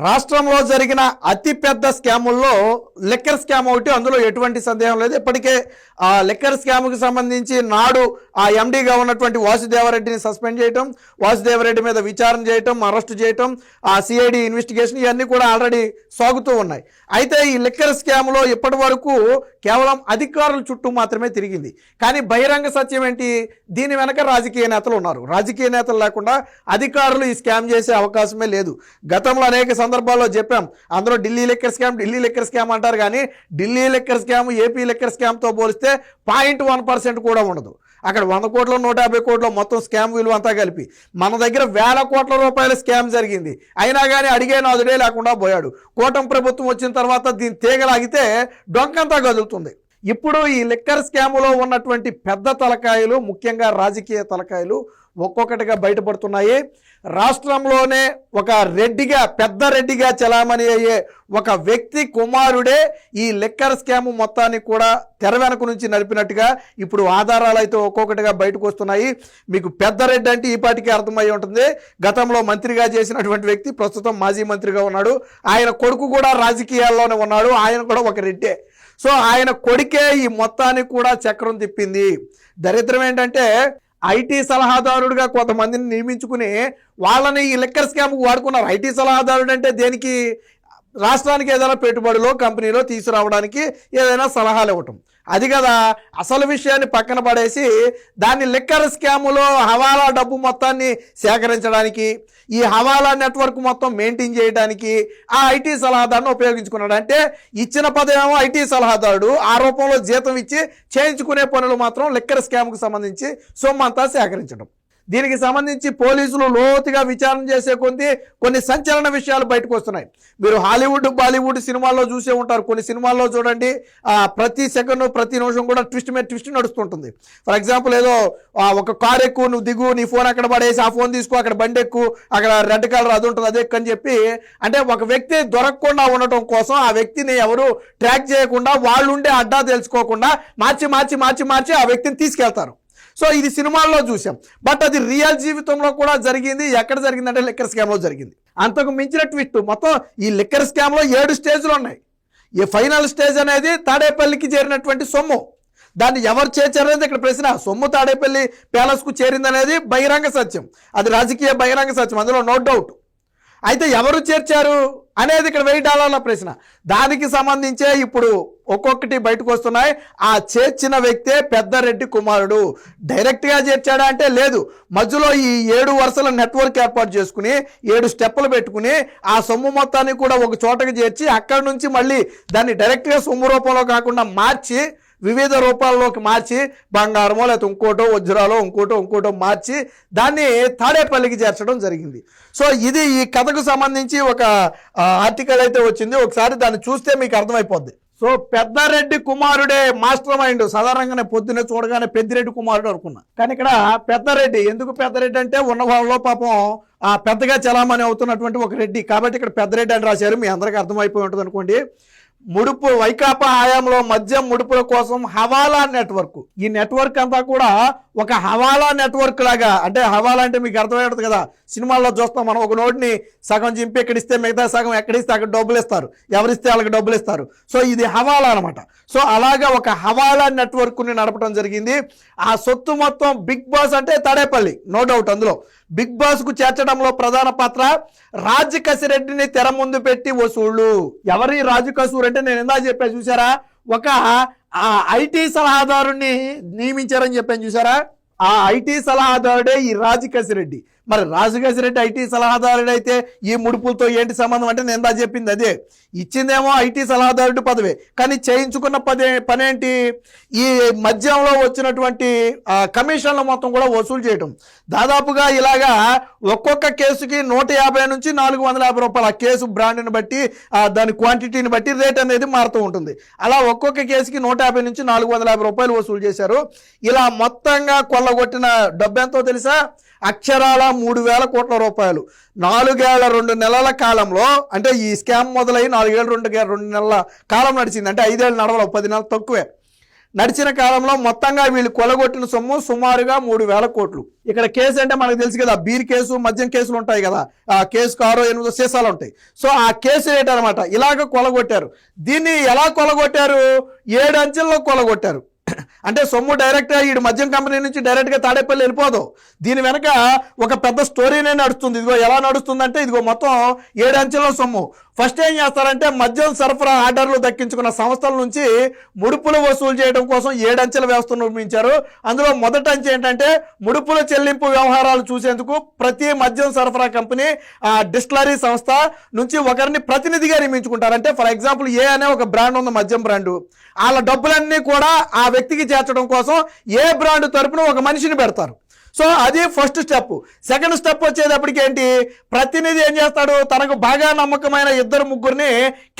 రాష్ట్రంలో జరిగిన అతిపెద్ద స్కాముల్లో లిక్కర్ స్కామ్ ఒకటి, అందులో ఎటువంటి సందేహం లేదు. ఇప్పటికే ఆ లిక్కర్ స్కామ్కి సంబంధించి నాడు ఆ ఎండీగా ఉన్నటువంటి వాసుదేవరెడ్డిని సస్పెండ్ చేయటం, వాసుదేవరెడ్డి మీద విచారణ చేయటం, అరెస్ట్ చేయటం, ఆ సిఐడి ఇన్వెస్టిగేషన్ ఇవన్నీ కూడా ఆల్రెడీ సాగుతూ ఉన్నాయి. అయితే ఈ లిక్కర్ స్కామ్లో ఇప్పటి వరకు కేవలం అధికారుల చుట్టూ మాత్రమే తిరిగింది. కానీ బహిరంగ సత్యం ఏంటి? దీని వెనక రాజకీయ నేతలు ఉన్నారు. రాజకీయ నేతలు లేకుండా అధికారులు ఈ స్కామ్ చేసే అవకాశమే లేదు. గతంలో అనేక సందర్భాల్లో చెప్పాం, అందరూ ఢిల్లీ లిక్కర్ స్కామ్ అంటారు, కానీ Delhi liquor scam AP liquor స్కామ్తో పోలిస్తే 0.1% కూడా ఉండదు. అక్కడ 100 కోట్లు 150 కోట్లు మొత్తం స్కామ్ విలువ అంతా కలిపి మన దగ్గర వేల కోట్ల రూపాయల స్కామ్ జరిగింది. అయినా కానీ అడిగే నాదుడే లేకుండా పోయాడు. కూటమి ప్రభుత్వం వచ్చిన తర్వాత దీన్ని తీగలాగితే డొంకంతా కదులుతుంది. ఇప్పుడు ఈ లిక్కర్ స్కాములో ఉన్నటువంటి పెద్ద తలకాయలు, ముఖ్యంగా రాజకీయ తలకాయలు ఒక్కొక్కటిగా బయటపడుతున్నాయి. రాష్ట్రంలోనే ఒక రెడ్డిగా, పెద్ద రెడ్డిగా చలామణి అయ్యే ఒక వ్యక్తి కుమారుడే ఈ లిక్కర్ స్కామ్ మొత్తాన్ని కూడా తెర వెనక నుంచి నడిపినట్టుగా ఇప్పుడు ఆధారాలు అయితే ఒక్కొక్కటిగా బయటకు వస్తున్నాయి. మీకు పెద్ద రెడ్డి అంటే ఈ పాటికి అర్థమై ఉంటుంది. గతంలో మంత్రిగా చేసినటువంటి వ్యక్తి, ప్రస్తుతం మాజీ మంత్రిగా ఉన్నాడు. ఆయన కొడుకు కూడా రాజకీయాల్లోనే ఉన్నాడు. ఆయన కూడా ఒక రెడ్డే. సో ఆయన కొడుకే ఈ మొత్తాన్ని కూడా చక్రం తిప్పింది. దరిద్రం ఏంటంటే ఐటీ సలహాదారుడిగా కొంతమందిని నియమించుకుని వాళ్ళని ఈ లిక్కర్ స్కామ్కు వాడుకున్నారు. ఐటీ సలహాదారుడు అంటే దేనికి? రాష్ట్రానికి ఏదైనా పెట్టుబడిలో కంపెనీలో తీసుకురావడానికి ఏదైనా సలహాలు ఇవ్వటం. అది కదా అసలు విషయాన్ని పక్కన పడేసి దాన్ని లిక్కర్ స్కాములో హవాలా డబ్బు మొత్తాన్ని సేకరించడానికి, ఈ హవాలా నెట్వర్క్ మొత్తం మెయింటైన్ చేయడానికి ఆ ఐటీ సలహాదారుని ఉపయోగించుకున్నాడు. అంటే ఇచ్చిన పదవేమో ఐటీ సలహాదారుడు, ఆ రూపంలో జీతం ఇచ్చి చేయించుకునే పనులు మాత్రం లిక్కర్ స్కామ్కు సంబంధించి సొమ్మంతా సేకరించడం. దీనికి సంబంధించి పోలీసులు లోతుగా విచారణ చేసే కొన్ని సంచలన విషయాలు బయటకు వస్తున్నాయి. మీరు హాలీవుడ్, బాలీవుడ్ సినిమాల్లో చూసే ఉంటారు. కొన్ని సినిమాల్లో చూడండి, ప్రతి సెకండ్, ప్రతి నిమిషం కూడా ట్విస్ట్ మీద ట్విస్ట్ నడుస్తుంటుంది. ఫర్ ఎగ్జాంపుల్, ఏదో ఒక కార్ ఎక్కువ, నువ్వు దిగు, నీ ఫోన్ అక్కడ పడేసి ఆ ఫోన్ తీసుకో, అక్కడ బండి ఎక్కువ, అక్కడ రెడ్ కలర్ అది ఉంటుంది, అదే అని చెప్పి, అంటే ఒక వ్యక్తి దొరకకుండా ఉండటం కోసం ఆ వ్యక్తిని ఎవరు ట్రాక్ చేయకుండా, వాళ్ళు ఉండే అడ్డా తెలుసుకోకుండా మార్చి మార్చి మార్చి మార్చి ఆ వ్యక్తిని తీసుకెళ్తారు. సో ఇది సినిమాల్లో చూసాం, బట్ అది రియల్ జీవితంలో కూడా జరిగింది. ఎక్కడ జరిగిందంటే లిక్కర్ స్కామ్లో జరిగింది. అంతకు మించిన ట్విస్ట్, మొత్తం ఈ లిక్కర్ స్కామ్లో 7 స్టేజ్లు ఉన్నాయి. ఈ ఫైనల్ స్టేజ్ అనేది తాడేపల్లికి చేరినటువంటి సొమ్ము. దాన్ని ఎవరు చేర్చారనేది ఇక్కడ ప్రశ్న. సొమ్ము తాడేపల్లి ప్యాలెస్కు చేరిందనేది బహిరంగ సత్యం, అది రాజకీయ బహిరంగ సత్యం, అందులో నో డౌట్. అయితే ఎవరు చేర్చారు అనేది ఇక్కడ $1000 ప్రశ్న. దానికి సంబంధించే ఇప్పుడు ఒక్కొక్కటి బయటకు వస్తున్నాయి. ఆ చేర్చిన వ్యక్తే పెద్దరెడ్డి కుమారుడు. డైరెక్ట్గా చేర్చాడా అంటే లేదు, మధ్యలో ఈ 7 వరుసల నెట్వర్క్ ఏర్పాటు చేసుకుని 7 స్టెప్పులు పెట్టుకుని ఆ సొమ్ము మొత్తాన్ని కూడా ఒక చోటకి చేర్చి అక్కడి నుంచి మళ్ళీ దాన్ని డైరెక్ట్గా సొమ్ము రూపంలో కాకుండా మార్చి వివిధ రూపాల్లోకి మార్చి, బంగారమో లేకపోతే ఇంకోటో, వజ్రాలో ఇంకోటో మార్చి దాన్ని తాడేపల్లికి చేర్చడం జరిగింది. సో ఇది ఈ కథకు సంబంధించి ఒక ఆర్టికల్ అయితే వచ్చింది. ఒకసారి దాన్ని చూస్తే మీకు అర్థమైపోద్ది. సో పెద్దరెడ్డి కుమారుడే మాస్టర్ మైండ్. సాధారణంగానే పొద్దున్నే చూడగానే పెద్దిరెడ్డి కుమారుడు అనుకున్నా, కానీ ఇక్కడ పెద్దరెడ్డి. ఎందుకు పెద్దరెడ్డి అంటే ఉన్న వాళ్ళలో పాపం పెద్దగా చలామణి అవుతున్నటువంటి ఒక రెడ్డి, కాబట్టి ఇక్కడ పెద్దరెడ్డి అని రాశారు. మీ అందరికీ అర్థమైపోయి ఉంటుంది అనుకోండి. ముడుపు, వైకాపా హయాంలో మద్యం ముడుపుల కోసం హవాలా నెట్వర్క్. ఈ నెట్వర్క్ అంతా కూడా ఒక హవాలా నెట్వర్క్ లాగా, అంటే హవాలా అంటే మీకు అర్థమవుతుంది కదా, సినిమాల్లో చూస్తాం మనం, ఒక నోటిని సగం చింపి ఎక్కడిస్తే మిగతా సగం ఎక్కడిస్తే అక్కడ డబ్బులు ఇస్తారు, ఎవరిస్తే వాళ్ళకి డబ్బులు ఇస్తారు. సో ఇది హవాలా అనమాట. సో అలాగా ఒక హవాలా నెట్వర్క్ని నడపడం జరిగింది. ఆ సొత్తు మొత్తం బిగ్ బాస్ అంటే తాడేపల్లి, నో డౌట్. అందులో బిగ్ బాస్కు చేర్చడంలో ప్రధాన పాత్ర రాజ్ కసిరెడ్డిని తెర ముందు పెట్టి వసూళ్లు. ఎవరి రాజు కసూర్ అంటే నేను ఇందా చెప్పా చూసారా, ఒక ఐటీ సలహాదారుని నియమించారని చెప్పాను చూసారా, ఆ ఐటీ సలహాదారుడే ఈ రాజు కసిరెడ్డి. మరి రాజు కసిరెడ్డి ఐటీ సలహాదారుడు అయితే ఈ ముడుపులతో ఏంటి సంబంధం అంటే నేను ఇందా చెప్పింది అదే. ఇచ్చిందేమో ఐటీ సలహాదారుడు పదవే, కానీ చేయించుకున్న పనేంటి? ఈ మద్యంలో వచ్చినటువంటి కమిషన్ల మొత్తం కూడా వసూలు చేయటం. దాదాపుగా ఇలాగా ఒక్కొక్క కేసుకి 150 నుంచి 450 రూపాయలు, ఆ కేసు బ్రాండ్ని బట్టి, దాని క్వాంటిటీని బట్టి రేట్ అనేది మారుతూ ఉంటుంది. అలా ఒక్కొక్క కేసుకి 150 నుంచి 450 రూపాయలు వసూలు చేశారు. ఇలా మొత్తంగా కొల్లగొట్టిన డబ్బు ఎంతో తెలుసా? అక్షరాల 3000 కోట్ల రూపాయలు. 4 ఏళ్ల 2 నెలల కాలంలో, అంటే ఈ స్కామ్ మొదలై 4 ఏళ్ళు 2 నెలల కాలం నడిచింది, అంటే 5 ఏళ్ళు నడవల, 10 నెలలు తక్కువే. నడిచిన కాలంలో మొత్తంగా వీళ్ళు కొలగొట్టిన సొమ్ము సుమారుగా 3,000 కోట్లు. ఇక్కడ కేసు అంటే మనకు తెలుసు కదా, బీర్ కేసు, మద్యం కేసులు ఉంటాయి కదా, ఆ కేసుకు 6-8 సీసాలు ఉంటాయి. సో ఆ కేసు ఏంటనమాట, ఇలాగ కొలగొట్టారు. దీన్ని ఎలా కొలగొట్టారు? 7 అంచెల్లో కొలగొట్టారు. అంటే సొమ్ము డైరెక్ట్గా ఈ మద్యం కంపెనీ నుంచి డైరెక్ట్గా తాడేపల్లి వెళ్ళిపోదు. దీని వెనక ఒక పెద్ద స్టోరీనే నడుస్తుంది. ఇదిగో ఎలా నడుస్తుందంటే, ఇదిగో మొత్తం 7 అంచెల సొమ్ము. ఫస్ట్ ఏం చేస్తారంటే, మద్యం సరఫరా ఆర్డర్లు దక్కించుకున్న సంస్థల నుంచి ముడుపులు వసూలు చేయడం కోసం 7 అంచెల వ్యవస్థను నిర్మించారు. అందులో మొదటి అంచె ఏంటంటే, ముడుపుల చెల్లింపు వ్యవహారాలు చూసేందుకు ప్రతి మద్యం సరఫరా కంపెనీ డిస్టిలరీ సంస్థ నుంచి ఒకరిని ప్రతినిధిగా నియమించుకుంటారు. అంటే ఫర్ ఎగ్జాంపుల్ ఏ అనే ఒక బ్రాండ్ ఉంది, మద్యం బ్రాండు, వాళ్ళ డబ్బులన్నీ కూడా ఆ వ్యక్తికి చేర్చడం కోసం ఏ బ్రాండ్ తరపున ఒక మనిషిని పెడతారు. సో అది ఫస్ట్ స్టెప్. సెకండ్ స్టెప్ వచ్చేటప్పటికి ఏంటి, ప్రతినిధి ఏం చేస్తాడు, తనకు బాగా నమ్మకమైన 2-3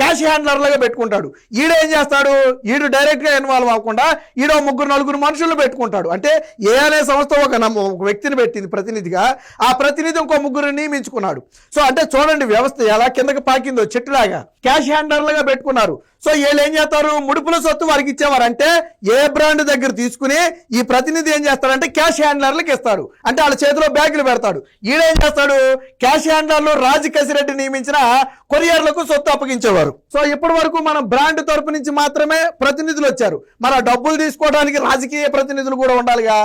క్యాష్ హ్యాండ్లర్లుగా పెట్టుకుంటాడు. ఈడేం చేస్తాడు, ఈడు డైరెక్ట్గా ఇన్వాల్వ్ అవ్వకుండా ఈడో 3-4 మనుషులు పెట్టుకుంటాడు. అంటే ఏ అనే సంస్థ ఒక వ్యక్తిని పెట్టింది ప్రతినిధిగా, ఆ ప్రతినిధి ఇంకో 3 నియమించుకున్నాడు. సో అంటే చూడండి వ్యవస్థ ఎలా కిందకి పాకిందో చెట్టులాగా. క్యాష్ హ్యాండ్లర్లుగా పెట్టుకున్నారు. సో వీళ్ళు ఏం చేస్తారు, ముడుపుల సొత్తు వారికి ఇచ్చేవారు. అంటే ఏ బ్రాండ్ దగ్గర తీసుకుని ఈ ప్రతినిధి ఏం చేస్తాడంటే క్యాష్ హ్యాండ్లర్లకు ఇస్తాడు. అంటే వాళ్ళ చేతిలో బ్యాగులు పెడతాడు. ఈడేం చేస్తాడు, క్యాష్ హ్యాండ్లర్లు రాజు కసిరెడ్డి నియమించిన కొరియర్లకు సొత్తు అప్పగించేవారు. సో ఇప్పటి వరకు మన బ్రాండ్ తరపు నుంచి మాత్రమే ప్రతినిధులు వచ్చారు. మన డబ్బులు తీసుకోవడానికి రాజకీయ ప్రతినిధులు కూడా ఉండాలిగా.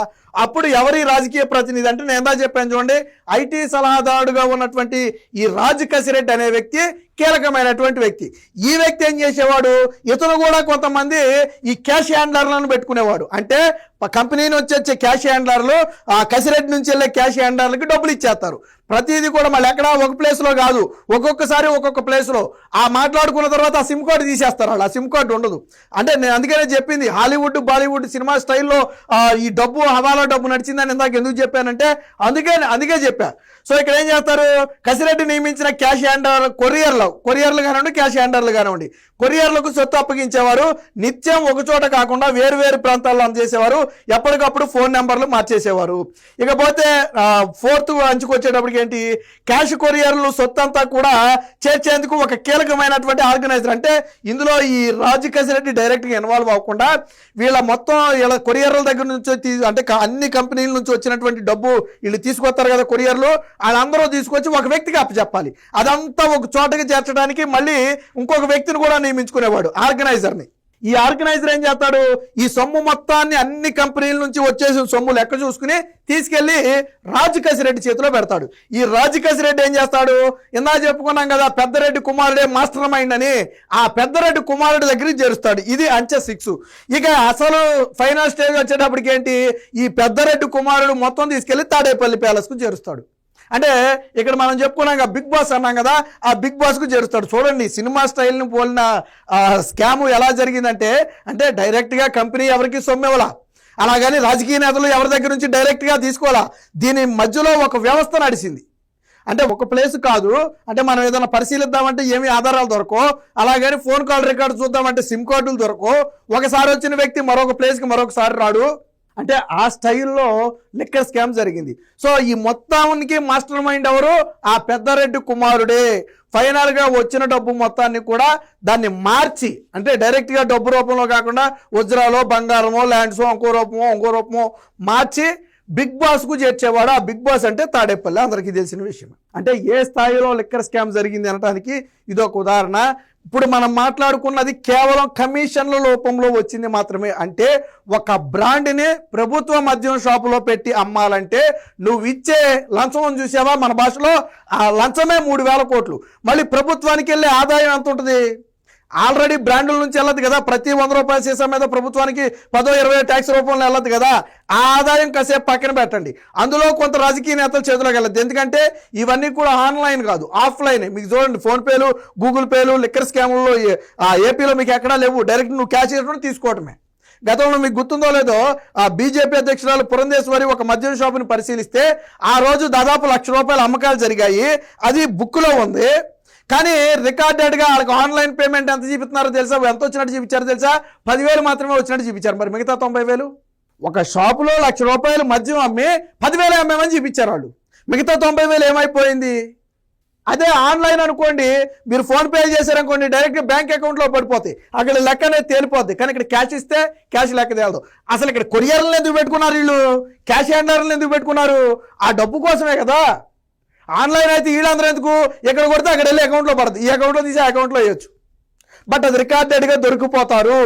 అప్పుడు ఎవరి రాజకీయ ప్రతినిధి అంటే, నేను ఎంత చెప్పాను చూడండి, ఐటీ సలహాదారుడుగా ఉన్నటువంటి ఈ రాజు కసిరెడ్డి అనే వ్యక్తి కీలకమైనటువంటి వ్యక్తి. ఈ వ్యక్తి ఏం చేసేవాడు, ఇతను కూడా కొంతమంది ఈ క్యాష్ హ్యాండ్లర్లను పెట్టుకునేవాడు. అంటే కంపెనీ నుంచి వచ్చే క్యాష్ హ్యాండ్లర్లు ఆ కసిరెడ్డి నుంచి వెళ్ళే క్యాష్ హ్యాండ్లర్లకి డబ్బులు ఇచ్చేస్తారు. ప్రతిదీ కూడా మళ్ళీ ఎక్కడ ఒక ప్లేస్లో కాదు, ఒక్కొక్కసారి ఒక్కొక్క ప్లేస్లో ఆ మాట్లాడుకున్న తర్వాత ఆ సిమ్ కార్డు తీసేస్తారు. వాళ్ళు ఆ సిమ్ కార్డు ఉండదు. అంటే నేను అందుకనే చెప్పింది, హాలీవుడ్ బాలీవుడ్ సినిమా స్టైల్లో ఈ డబ్బు హవాలా డబ్బు నడిచిందని ఇందాక ఎందుకు చెప్పానంటే అందుకే చెప్పా. సో ఇక్కడ ఏం చేస్తారు, కసిరెడ్డి నియమించిన క్యాష్ హ్యాండర్ కొరియర్లు కానివ్వండి, క్యాష్ హ్యాండర్లు కానివ్వండి, కొరియర్లకు సొత్తు అప్పగించేవారు. నిత్యం ఒక చోట కాకుండా వేరు ప్రాంతాల్లో అందజేసేవారు. ఎప్పటికప్పుడు ఫోన్ నెంబర్లు మార్చేసేవారు. ఇకపోతే 4th అంచుకు వచ్చేటప్పటికి ఏంటి, క్యాష్ కొరియర్లు సొత్తు అంతా కూడా చేర్చేందుకు ఒక కీలకమైనటువంటి ఆర్గనైజర్. అంటే ఇందులో ఈ రాజు కసిరెడ్డి డైరెక్ట్గా ఇన్వాల్వ్ అవ్వకుండా వీళ్ళ మొత్తం వీళ్ళ కొరియర్ల దగ్గర నుంచి అంటే అన్ని కంపెనీల నుంచి వచ్చినటువంటి డబ్బు వీళ్ళు తీసుకొస్తారు కదా కొరియర్లు, వాళ్ళందరూ తీసుకొచ్చి ఒక వ్యక్తికి అప్పచెప్పాలి. అదంతా ఒక చోటకి చేర్చడానికి మళ్ళీ ఇంకొక వ్యక్తిని కూడా నియమించుకునేవాడు, ఆర్గనైజర్ని. ఈ ఆర్గనైజర్ ఏం చేస్తాడు, ఈ సొమ్ము మొత్తాన్ని అన్ని కంపెనీల నుంచి వచ్చేసిన సొమ్ము లెక్క చూసుకుని తీసుకెళ్లి రాజు కసిరెడ్డి చేతిలో పెడతాడు. ఈ రాజు కసిరెడ్డి ఏం చేస్తాడు, ఇందా చెప్పుకున్నాం కదా పెద్దరెడ్డి కుమారుడే మాస్టర్ మైండ్ అని, ఆ పెద్దరెడ్డి కుమారుడి దగ్గరికి చేరుస్తాడు. ఇది అంచె 6. ఇక అసలు ఫైనల్ స్టేజ్ వచ్చేటప్పటికి ఏంటి, ఈ పెద్దరెడ్డి కుమారుడు మొత్తం తీసుకెళ్లి తాడేపల్లి ప్యాలెస్కు చేరుస్తాడు. అంటే ఇక్కడ మనం చెప్పుకున్నాం బిగ్ బాస్ అన్నాం కదా, ఆ బిగ్ బాస్కు చేరుస్తాడు. చూడండి సినిమా స్టైల్ని పోలిన స్కాము ఎలా జరిగిందంటే, అంటే డైరెక్ట్గా కంపెనీ ఎవరికి సొమ్మివ్వాలా, అలాగని రాజకీయ నేతలు ఎవరి దగ్గర నుంచి డైరెక్ట్గా తీసుకోవాలా. దీని మధ్యలో ఒక వ్యవస్థ నడిచింది. అంటే ఒక ప్లేస్ కాదు, అంటే మనం ఏదైనా పరిశీలిద్దామంటే ఏమి ఆధారాలు దొరకో, అలాగని ఫోన్ కాల్ రికార్డు చూద్దామంటే సిమ్ కార్డులు దొరకో, ఒకసారి వచ్చిన వ్యక్తి మరొక ప్లేస్కి మరొకసారి రాడు. అంటే ఆ స్టైల్లో లిక్కర్ స్కామ్ జరిగింది. సో ఈ మొత్తానికి మాస్టర్ మైండ్ ఎవరు, ఆ పెద్దరెడ్డి కుమారుడే. ఫైనల్గా వచ్చిన డబ్బు మొత్తాన్ని కూడా దాన్ని మార్చి, అంటే డైరెక్ట్గా డబ్బు రూపంలో కాకుండా వజ్రాలో బంగారమో ల్యాండ్సో ఇంకో రూపమో మార్చి బిగ్ బాస్కు చేర్చేవాడు. ఆ బిగ్ బాస్ అంటే తాడేపల్లి, అందరికీ తెలిసిన విషయం. అంటే ఏ స్థాయిలో లిక్కర్ స్కామ్ జరిగింది అనడానికి ఇదొక ఉదాహరణ. ఇప్పుడు మనం మాట్లాడుకున్నది కేవలం కమిషన్ల రూపంలో వచ్చింది మాత్రమే. అంటే ఒక బ్రాండ్ని ప్రభుత్వ మద్యం షాపులో పెట్టి అమ్మాలంటే నువ్వు ఇచ్చే లంచం చూసావా, మన భాషలో ఆ లంచమే 3,000 కోట్లు. మళ్ళీ ప్రభుత్వానికి వెళ్ళే ఆదాయం ఎంత ఉంటుంది, ఆల్రెడీ బ్రాండ్ల నుంచి వెళ్ళదు కదా, ప్రతి 100 రూపాయల సీసా మీద ప్రభుత్వానికి 10-20 ట్యాక్స్ రూపంలో వెళ్ళదు కదా. ఆ ఆదాయం కాసేపు పక్కన పెట్టండి, అందులో కొంత రాజకీయ నేతల చేతిలోకి వెళ్ళదు. ఎందుకంటే ఇవన్నీ కూడా ఆన్లైన్ కాదు, ఆఫ్లైన్. మీకు చూడండి ఫోన్పేలు, గూగుల్ పేలు, లిక్కర్ స్కాముల్లో ఏపీలో మీకు ఎక్కడా లేవు. డైరెక్ట్ నువ్వు క్యాష్ చేసుకుని తీసుకోవటమే. గతంలో మీకు గుర్తుందో లేదో, ఆ బీజేపీ అధ్యక్షురాలు పురంధేశ్వరి ఒక మద్యం షాపుని పరిశీలిస్తే ఆ రోజు దాదాపు ₹1,00,000 అమ్మకాలు జరిగాయి. అది బుక్లో ఉంది. కానీ రికార్డెడ్గా వాళ్ళకి ఆన్లైన్ పేమెంట్ ఎంత చూపిస్తున్నారో తెలుసా, ఎంత వచ్చినట్టు చూపించారో తెలుసా, 10,000 మాత్రమే వచ్చినట్టు చూపించారు. మరి మిగతా 90,000 ఒక షాపులో ₹1,00,000 మద్యం అమ్మి 10,000 అమ్మేమని చూపించారు వాళ్ళు. మిగతా 90,000 ఏమైపోయింది? అదే ఆన్లైన్ అనుకోండి, మీరు ఫోన్ పే చేశారనుకోండి డైరెక్ట్ బ్యాంక్ అకౌంట్లో పడిపోతాయి, అక్కడ లెక్క అనేది తేలిపోద్ది. కానీ ఇక్కడ క్యాష్ ఇస్తే క్యాష్ లెక్క తేలదు. అసలు ఇక్కడ కొరియర్లను ఎందుకు పెట్టుకున్నారు వీళ్ళు, క్యాష్ హ్యాండర్లను ఎందుకు పెట్టుకున్నారు? ఆ డబ్బు కోసమే కదా. ఆన్లైన్ అయితే వీళ్ళందరూ ఎందుకు, ఎక్కడ కొడితే అక్కడ వెళ్ళి అకౌంట్లో పడుతుంది, ఈ అకౌంట్లో తీసి ఆ అకౌంట్లో వేయచ్చు. బట్ అది రికార్డెడ్గా దొరికిపోతారు.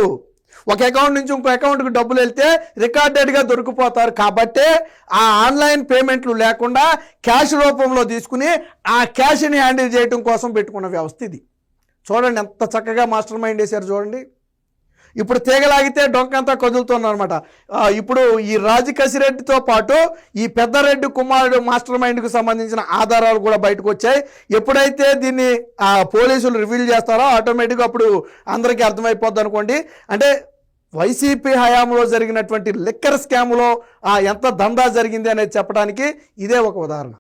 ఒక అకౌంట్ నుంచి ఇంకో అకౌంట్కి డబ్బులు వెళ్తే రికార్డెడ్గా దొరికిపోతారు. కాబట్టే ఆ ఆన్లైన్ పేమెంట్లు లేకుండా క్యాష్ రూపంలో తీసుకుని ఆ క్యాష్ని హ్యాండిల్ చేయడం కోసం పెట్టుకున్న వ్యవస్థ ఇది. చూడండి ఎంత చక్కగా మాస్టర్ మైండ్ వేశారు చూడండి. ఇప్పుడు తీగలాగితే డొంకంతా కదులుతుందన్నమాట. ఇప్పుడు ఈ రాజకసిరెడ్డితో పాటు ఈ పెద్దరెడ్డి కుమారుడు మాస్టర్ మైండ్కు సంబంధించిన ఆధారాలు కూడా బయటకు వచ్చాయి. ఎప్పుడైతే దీన్ని పోలీసులు రివీల్ చేస్తారో ఆటోమేటిక్గా అప్పుడు అందరికీ అర్థమైపోద్ది అనుకోండి. అంటే వైసీపీ హయాంలో జరిగినటువంటి లిక్కర్ స్కామ్లో ఎంత దందా జరిగింది అనేది చెప్పడానికి ఇదే ఒక ఉదాహరణ.